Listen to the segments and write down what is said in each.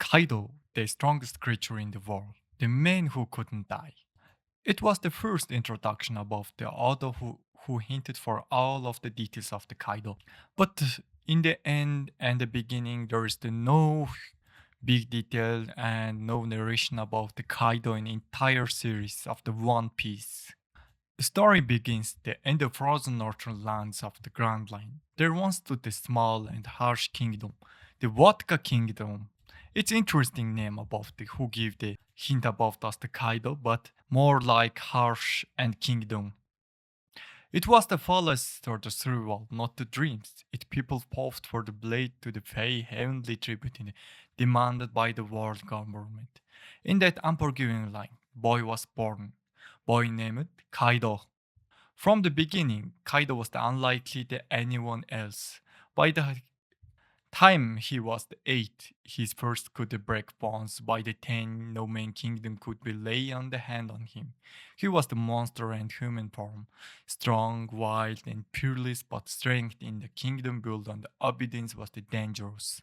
Kaidou, the strongest creature in the world, the man who couldn't die. It was the first introduction above the author who hinted for all of the details of the Kaido. But in the end and the beginning, there is no big detail and no narration about the Kaido in the entire series of the One Piece. The story begins in the frozen northern lands of the Grand Line. There once stood a small and harsh kingdom, the Vodka Kingdom. It's interesting name above the who give the hint about us the Kaido, but more like harsh and kingdom. It was the fullest or the survival, not the dreams. It people paused for the blade to the pay heavenly tribute demanded by the world government. In that unforgiving line, boy was born. Boy named Kaido. From the beginning, Kaido was the unlikely to anyone else. By the time he was the 8, his first could break bonds. By the 10, no man kingdom could be lay on the hand on him. He was the monster and human form, strong, wild, and peerless, but strength in the kingdom built on the obedience was the dangerous.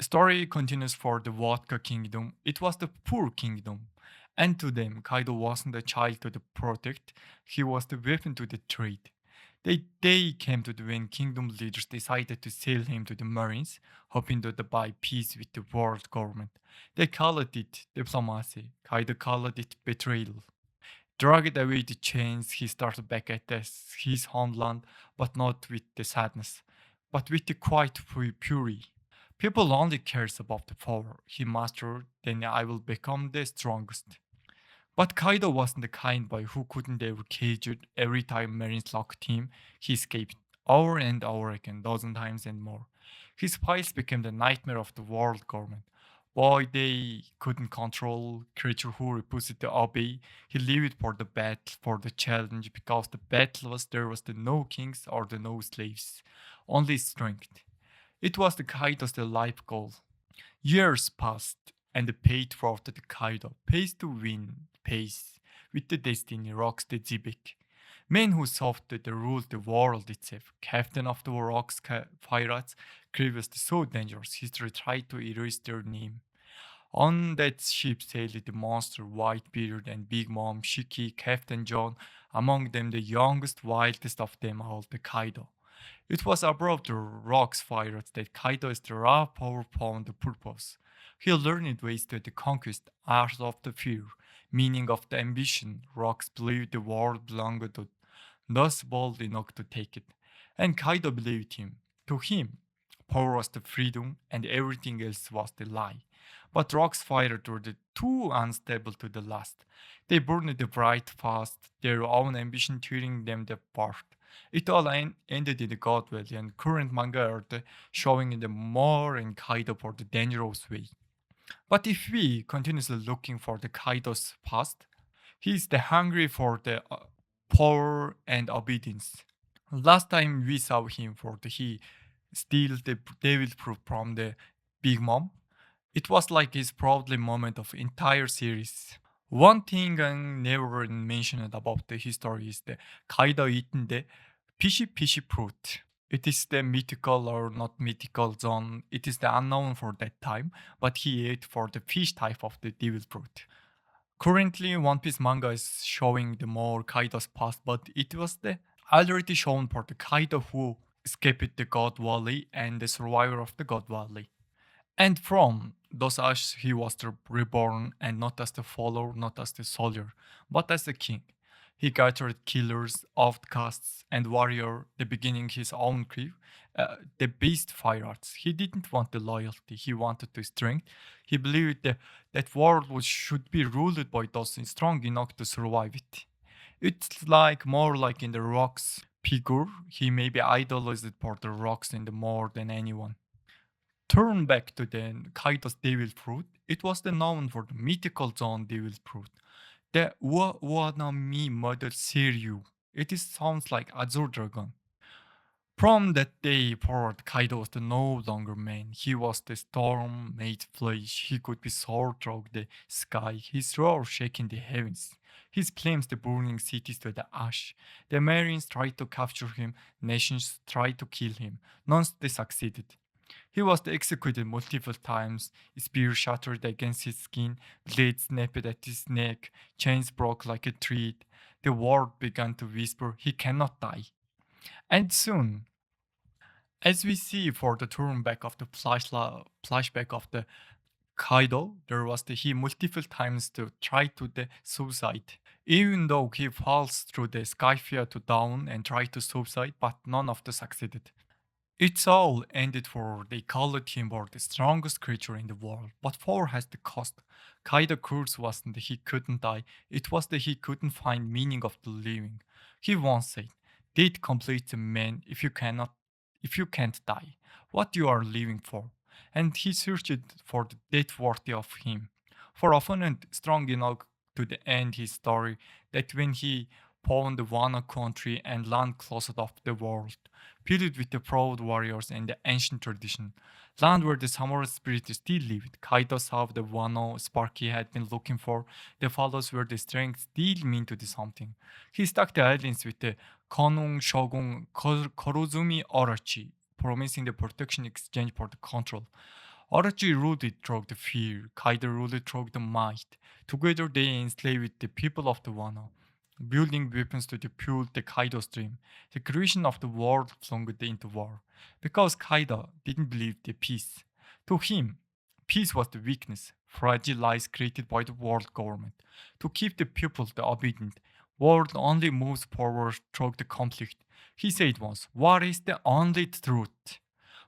Story continues for the Vodka Kingdom. It was the poor kingdom. And to them, Kaido wasn't a child to the protect, he was the weapon to the trade. They came to the when kingdom leaders decided to sell him to the Marines, hoping to buy peace with the world government. They called it diplomacy. Kaido called it betrayal. Dragged away the chains, he started back at his homeland, but not with the sadness, but with the quiet fury. People only cares about the power he mastered, then I will become the strongest. But Kaido wasn't the kind boy who couldn't ever cage it every time Marines locked him, he escaped over and over again, dozen times and more. His files became the nightmare of the world government. Boy, they couldn't control creature who refused to obey. He lived for the battle, for the challenge, because the battle was there was the no kings or the no slaves, only strength. It was the Kaido's the life goal. Years passed, and the paid for the Kaido pays to win, pays with the destiny rocks the Zibek. Men who sought to rule the world itself, captain of the rocks pirates, grievous so dangerous, history tried to erase their name. On that ship sailed the monster Whitebeard and Big Mom, Shiki, Captain John, among them the youngest, wildest of them all, the Kaido. It was above the rocks pirates that Kaido is the raw power found the purpose. He learned ways to the conquest, art of the fear, meaning of the ambition. Rocks believed the world belonged to thus bold enough to take it. And Kaido believed him. To him, power was the freedom and everything else was the lie. But Rock's fighters were the too unstable to the last. They burned the bright fast, their own ambition tearing them apart. It all ended in the God Valley, and current manga are showing in the more and Kaido for the dangerous way. But if we continuously looking for the Kaido's past, he is the hungry for the power and obedience. Last time we saw him for the he steal the devil fruit from the Big Mom. It was like his proudly moment of entire series. One thing I never mentioned about the history is the Kaido eating the fishy fruit. It is the mythical or not mythical zone. It is the unknown for that time, but he ate for the fish type of the devil fruit. Currently, One Piece manga is showing the more Kaido's past, but it was the already shown for the Kaido who escaped the God Valley and the survivor of the God Valley. And from those ashes he was reborn, and not as the follower, not as the soldier, but as the king. He gathered killers, outcasts, and warrior, the beginning his own crew, the beast pirates. He didn't want the loyalty, he wanted the strength. He believed that world should be ruled by those strong enough to survive it. It's like more like in the rocks figure. He may be idolized for the rocks in the more than anyone. Turn back to the Kaido's devil fruit. It was the known for the mythical zone devil fruit. The Wanami mother Siryu. It is sounds like Azure Dragon. From that day forward, Kaido was the no longer man. He was the storm made flesh. He could be soared through the sky, his roar shaking the heavens. His flames the burning cities to the ash. The Marines tried to capture him, nations tried to kill him. None they succeeded. He was executed multiple times, spear shattered against his skin, blade snapped at his neck, chains broke like a thread. The world began to whisper, he cannot die. And soon, as we see for the turn back of the flashback of the Kaidou, there was the he multiple times to try to the suicide. Even though he falls through the skysphere to down and try to suicide, but none of the succeeded. It's all ended for they called him for the strongest creature in the world. But for has the cost. Kaido curse wasn't that he couldn't die, it was that he couldn't find meaning of the living. He once said, Did complete the man if you can't die, what you are living for? And he searched for the death worthy of him. For opponent strong enough to the end his story that when he found the Wano country and land closest of the world, filled with the proud warriors and the ancient tradition. Land where the samurai spirit still lived. Kaido saw the Wano spark he had been looking for, the follows where the strength still mean to do something. He stuck the alliance with the Konung Shogun Korozumi Orochi, promising the protection exchange for the control. Orochi ruled it through the fear, Kaido ruled it through the might. Together they enslaved the people of the Wano, building weapons to fuel the Kaido's dream, the creation of the world flung into war. Because Kaido didn't believe the peace. To him, peace was the weakness, fragile lies created by the world government. To keep the people the obedient, world only moves forward through the conflict. He said once, war is the only truth.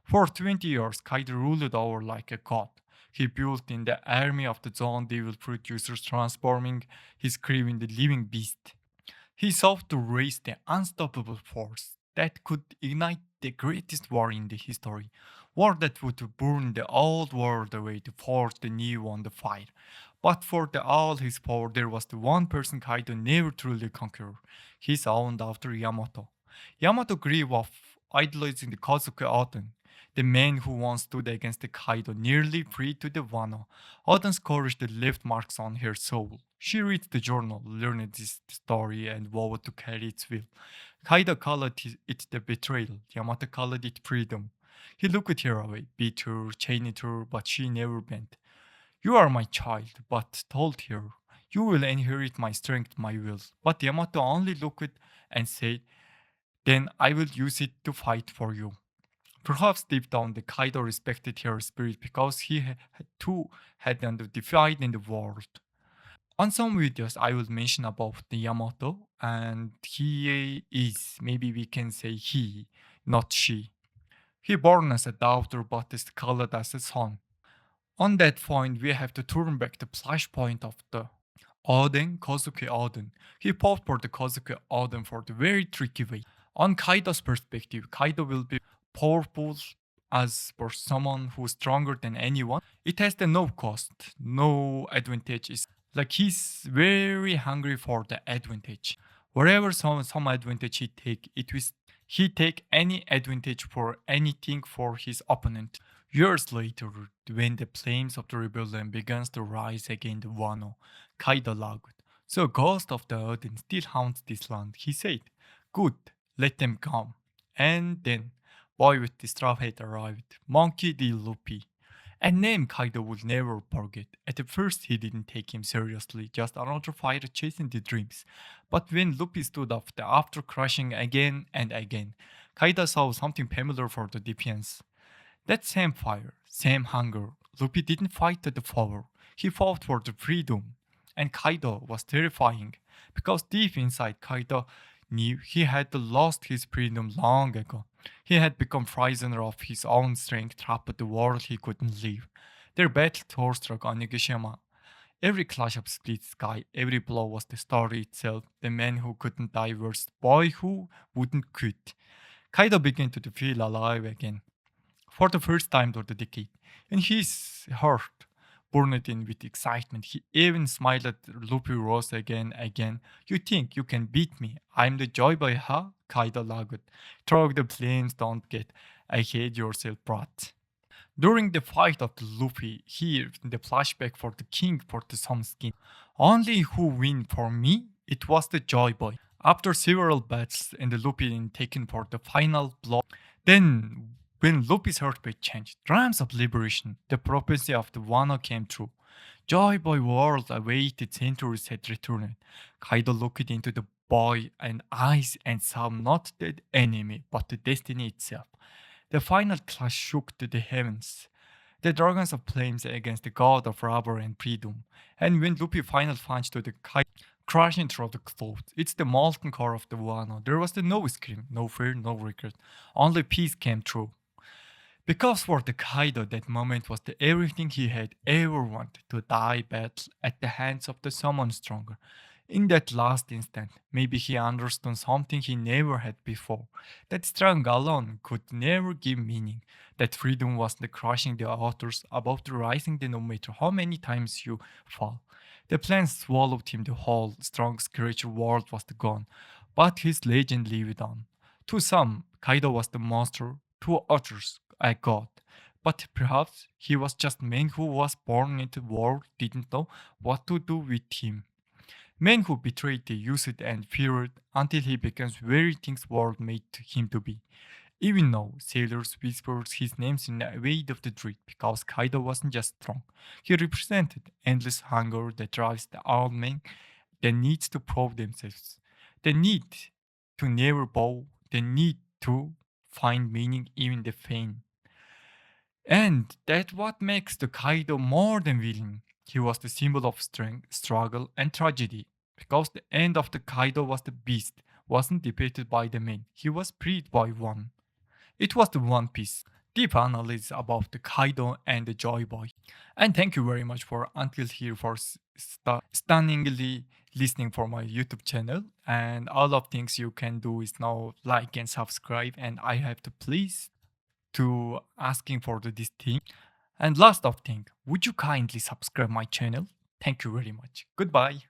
For 20 years, Kaido ruled over like a god. He built in the army of the Zone Devil producers, transforming his crew in the living beast. He sought to raise the unstoppable force that could ignite the greatest war in the history, war that would burn the old world away to forge the new on the fire. But for all his power, there was the one person Kaido never truly conquered, his own daughter Yamato. Yamato grew up idolizing the Kozuki Oden, the man who once stood against the Kaido, nearly freed to the Wano. Oden's courage that left marks on her soul. She read the journal, learned this story, and vowed to carry its will. Kaido called it the betrayal. Yamato called it freedom. He looked her away, beat her, chained her, but she never bent. You are my child, but told her, you will inherit my strength, my will. But Yamato only looked and said, then I will use it to fight for you. Perhaps deep down, the Kaido respected her spirit because he too had been defied in the world. On some videos, I will mention about the Yamato, and he is, maybe we can say he, not she. He born as a daughter but is called as a son. On that point, we have to turn back the flashpoint of the Oden, Kozuki Oden. He fought for the Kozuki Oden for the very tricky way. On Kaido's perspective, Kaido will be powerful as for someone who's stronger than anyone. It has the no cost, no advantage. Like he's very hungry for the advantage. Wherever some advantage he take, he take any advantage for anything for his opponent. Years later, when the flames of the rebellion begins to rise again the Wano, Kaido laughed. So ghost of the Odin still haunts this land, he said. Good, let them come. And then, boy with the straw hat arrived, Monkey D. Luffy. A name Kaido would never forget. At first he didn't take him seriously, just another fighter chasing the dreams. But when Luffy stood up after crashing again and again, Kaido saw something familiar for the defense. That same fire, same hunger. Luffy didn't fight to the power. He fought for the freedom. And Kaido was terrifying, because deep inside Kaido knew he had lost his freedom long ago. He had become prisoner of his own strength, trapped in the world he couldn't leave. Their battle tore struck Onigashima. Every clash of split sky, every blow was the story itself. The man who couldn't die versus the boy who wouldn't quit. Kaido began to feel alive again for the first time for the decade, and his heart burned in with excitement. He even smiled at Luffy Rose again. You think you can beat me? I'm the joy boy, huh? Kaido laughed. Throw the flames, don't get ahead yourself, brat. During the fight of the Luffy, here in the flashback for the king for the sun skin, only who win for me? It was the Joy Boy. After several battles and the Luffy taken for the final blow, then When Luffy's heartbeat changed, drums of liberation, the prophecy of the Wano came true. Joy Boy world awaited centuries had returned. Kaido looked into the boy and eyes and saw not the enemy, but the destiny itself. The final clash shook to the heavens. The dragons of flames against the god of rubber and freedom. And when Luffy final punched to the kite, crashing through the clouds, it's the molten core of the Wano. There was no scream, no fear, no regret. Only peace came true. Because for the Kaido, that moment was the everything he had ever wanted to die battle at the hands of the someone stronger. In that last instant, maybe he understood something he never had before. That strength alone could never give meaning. That freedom was the crushing the others, above the rising the no matter how many times you fall. The plan swallowed him the whole strong spiritual world was gone, but his legend lived on. To some, Kaido was the monster, to others, a god. But perhaps he was just man who was born into the world didn't know what to do with him. Men who betrayed the used and feared until he becomes very things world made him to be. Even now, sailors whispered his name in the weight of the dread because Kaido wasn't just strong. He represented endless hunger that drives the all men, the need to prove themselves, the need to never bow, the need to find meaning even the pain. And that's what makes the Kaido more than villain. He was the symbol of strength, struggle, and tragedy. Because the end of the Kaido was the beast, wasn't defeated by the men, he was freed by one. It was the One Piece. Deep analysis about the Kaido and the Joy Boy. And thank you very much for until here for stunningly listening for my YouTube channel. And all of things you can do is now like and subscribe. And I have to please to asking for this thing. And last of thing, would you kindly subscribe my channel? Thank you very much. Goodbye.